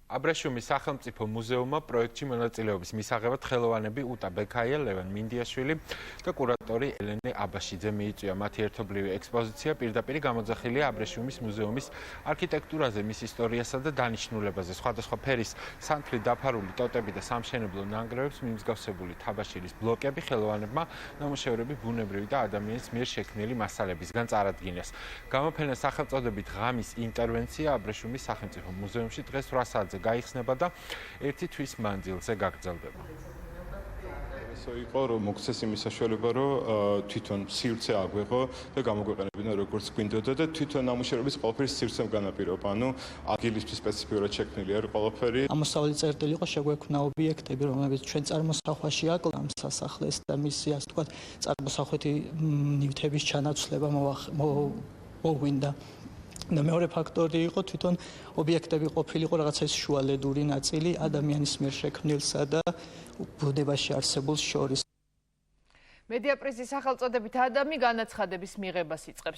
აბრეშუმის სახელმწიფო მუზეუმმა პროექტში მონაწილეობის მისაღებად ხელოვანები უტა ბექაია, ლევან მინდიაშვილი და კურატორი ელენე აბაშიძე მიიწვია. მათი ერთობლივი ექსპოზიცია პირდაპირ გამოძახილია აბრეშუმის მუზეუმის არქიტექტურაზე, მის ისტორიასა და დანიშნულებაზე. სხვადასხვა ფერის სანთლით დაფარული ტოტები და სამშენებლო ნანგრევებს მიმსგავსებული თაბაშირის ბლოკები ხელოვანებმა ნამუშევრები ბუნებრივი და ადამიანის მიერ შექმნილი მასალებისგან წარადგინეს. გამოფენა სახელწოდებით ღამის ინტერვენცია აბრეშუმის სახელმწიფო მუზეუმში დღეს 8 საათზე გაიხსნება და 1 თვის მანძილზე გაგრძელდება. იყო რომ მოგცეს იმის საშუალება რომ თვითონ სივრცე აგვეღო და გამოგვეყენებინა როგორც გვინდოდა და თვითონ ნამუშევრების ყველაფერი სივრცემ განაპირობა. ანუ ადგილისთვის სპეციფიურად შექმნილი არის ყველაფერი. ამოსავალი წერტილი იყო შეგვექმნა ობიექტები, რომლებიც ჩვენ წარმოსახვაში აკლდამ სასახლეს და მისი ასე ვთქვათ წარმოსახვეთი ნივთების ჩანაცვლება მოგვინდა. და მეორე ფაქტორი იყო თვითონ ობიექტები ყოფილიყო რაღაცა ის შუალედური ნაწილი ადამიანის მიერ შექმნილსა და ბუნებაში არსებულს შორის. მედია პრიზის სახელწოდებით ადამი განაცხადების მიღებას იწყებს.